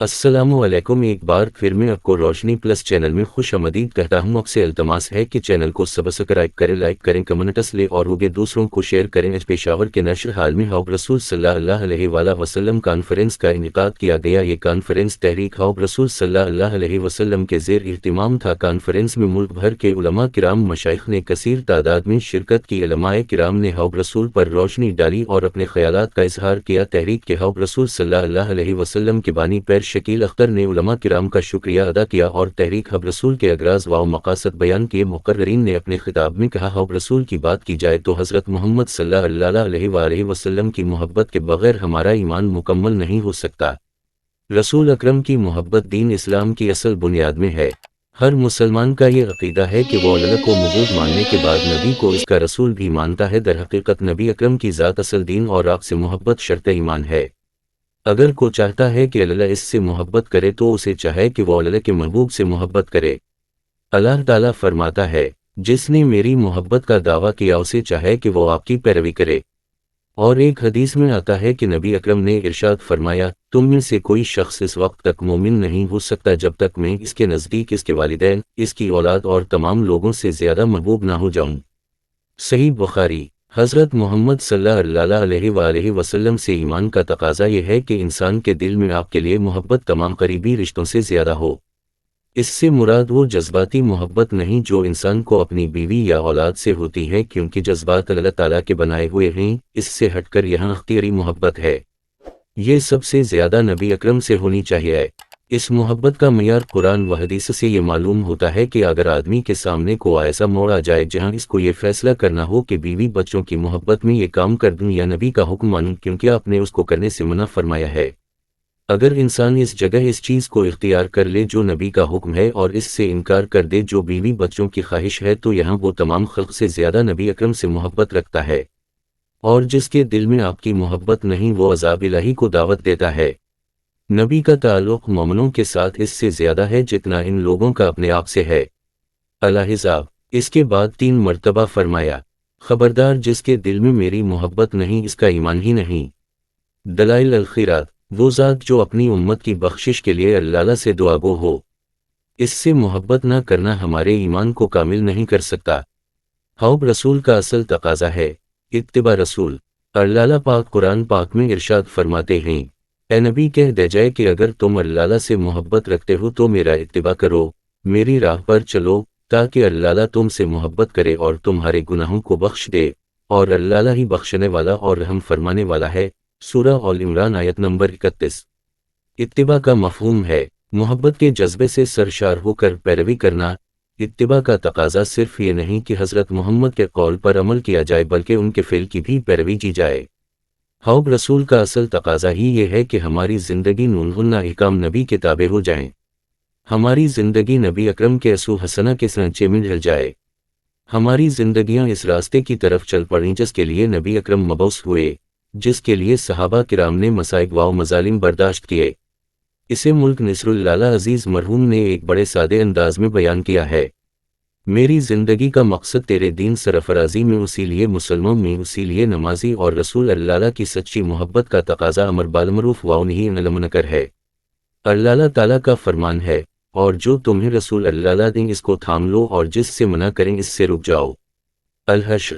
السلام علیکم، ایک بار پھر میں آپ کو روشنی پلس چینل میں خوش آمدید کہتا ہوں۔ آپ سے التماس ہے کہ چینل کو سبسکرائب کریں، لائک کریں، کمنٹس لیں اور دوسروں کو شیئر کریں۔ پشاور کے نشر حال میں حوض رسول صلی اللہ علیہ وآلہ وسلم کانفرنس کا انعقاد کیا گیا۔ یہ کانفرنس تحریک حوض رسول صلی اللہ علیہ وسلم کے زیر اہتمام تھا۔ کانفرنس میں ملک بھر کے علماء کرام، مشائخ نے کثیر تعداد میں شرکت کی۔ علماء کرام نے حوض رسول پر روشنی ڈالی اور اپنے خیالات کا اظہار کیا۔ تحریک کے حوض رسول صلی اللہ علیہ وسلم کے بانی پیر شکیل اختر نے علماء کرام کا شکریہ ادا کیا اور تحریک حوض رسول کے اغراض و مقاصد بیان کیے۔ مقررین نے اپنے خطاب میں کہا، حوض رسول کی بات کی جائے تو حضرت محمد صلی اللہ علیہ وآلہ وسلم کی محبت کے بغیر ہمارا ایمان مکمل نہیں ہو سکتا۔ رسول اکرم کی محبت دین اسلام کی اصل بنیاد میں ہے۔ ہر مسلمان کا یہ عقیدہ ہے کہ وہ اللہ کو معبود ماننے کے بعد نبی کو اس کا رسول بھی مانتا ہے۔ در حقیقت نبی اکرم کی ذات اصل دین اور آپ سے محبت شرط ایمان ہے۔ اگر کوئی چاہتا ہے کہ اللہ اس سے محبت کرے تو اسے چاہے کہ وہ اللہ کے محبوب سے محبت کرے۔ اللہ تعالیٰ فرماتا ہے، جس نے میری محبت کا دعویٰ کیا اسے چاہے کہ وہ آپ کی پیروی کرے۔ اور ایک حدیث میں آتا ہے کہ نبی اکرم نے ارشاد فرمایا، تم میں سے کوئی شخص اس وقت تک مومن نہیں ہو سکتا جب تک میں اس کے نزدیک اس کے والدین، اس کی اولاد اور تمام لوگوں سے زیادہ محبوب نہ ہو جاؤں۔ صحیح بخاری۔ حضرت محمد صلی اللہ علیہ وآلہ وسلم سے ایمان کا تقاضا یہ ہے کہ انسان کے دل میں آپ کے لیے محبت تمام قریبی رشتوں سے زیادہ ہو۔ اس سے مراد وہ جذباتی محبت نہیں جو انسان کو اپنی بیوی یا اولاد سے ہوتی ہے، کیونکہ جذبات اللہ تعالیٰ کے بنائے ہوئے ہیں۔ اس سے ہٹ کر یہاں اختیاری محبت ہے، یہ سب سے زیادہ نبی اکرم سے ہونی چاہیے۔ اس محبت کا معیار قرآن و حدیث سے یہ معلوم ہوتا ہے کہ اگر آدمی کے سامنے کو ایسا موڑ آ جائے جہاں اس کو یہ فیصلہ کرنا ہو کہ بیوی بچوں کی محبت میں یہ کام کر دوں یا نبی کا حکم مانوں کیونکہ آپ نے اس کو کرنے سے منع فرمایا ہے، اگر انسان اس جگہ اس چیز کو اختیار کر لے جو نبی کا حکم ہے اور اس سے انکار کر دے جو بیوی بچوں کی خواہش ہے، تو یہاں وہ تمام خلق سے زیادہ نبی اکرم سے محبت رکھتا ہے، اور جس کے دل میں آپ کی محبت نہیں وہ عذاب الہی کو دعوت دیتا ہے۔ نبی کا تعلق مومنوں کے ساتھ اس سے زیادہ ہے جتنا ان لوگوں کا اپنے آپ سے ہے۔ الاحزاب۔ اس کے بعد 3 مرتبہ فرمایا، خبردار جس کے دل میں میری محبت نہیں اس کا ایمان ہی نہیں۔ دلائل الخیرات۔ وہ ذات جو اپنی امت کی بخشش کے لیے اللہ سے دعا گو ہو، اس سے محبت نہ کرنا ہمارے ایمان کو کامل نہیں کر سکتا۔ حب رسول کا اصل تقاضا ہے اتباع رسول۔ اللہ پاک قرآن پاک میں ارشاد فرماتے ہیں، اے نبی کہہ دے جائے کہ اگر تم اللہ سے محبت رکھتے ہو تو میرا اتباع کرو، میری راہ پر چلو، تاکہ اللہ تم سے محبت کرے اور تمہارے گناہوں کو بخش دے، اور اللہ ہی بخشنے والا اور رحم فرمانے والا ہے۔ سورہ آل عمران آیت نمبر 31۔ اتباع کا مفہوم ہے محبت کے جذبے سے سرشار ہو کر پیروی کرنا۔ اتباع کا تقاضا صرف یہ نہیں کہ حضرت محمد کے قول پر عمل کیا جائے بلکہ ان کے فعل کی بھی پیروی کی جائے۔ حب رسول کا اصل تقاضا ہی یہ ہے کہ ہماری زندگی نونہن احکام نبی کے تابع ہو جائیں، ہماری زندگی نبی اکرم کے اسوہ حسنہ کے سانچے میں ڈھل جائے، ہماری زندگیاں اس راستے کی طرف چل پڑیں جس کے لیے نبی اکرم مبعوث ہوئے، جس کے لیے صحابہ کرام نے مصائب و مظالم برداشت کیے۔ اسے ملک نصر اللہ عزیز مرحوم نے ایک بڑے سادے انداز میں بیان کیا ہے، میری زندگی کا مقصد تیرے دین سرفرازی میں، اسی لیے مسلموں میں، اسی لیے نمازی اور رسول اللہ کی سچی محبت کا تقاضا امر بالمعروف و نہی عن المنکر ہے۔ اللہ تعالیٰ کا فرمان ہے، اور جو تمہیں رسول اللہ دیں اس کو تھام لو اور جس سے منع کریں اس سے رک جاؤ۔ الحشر۔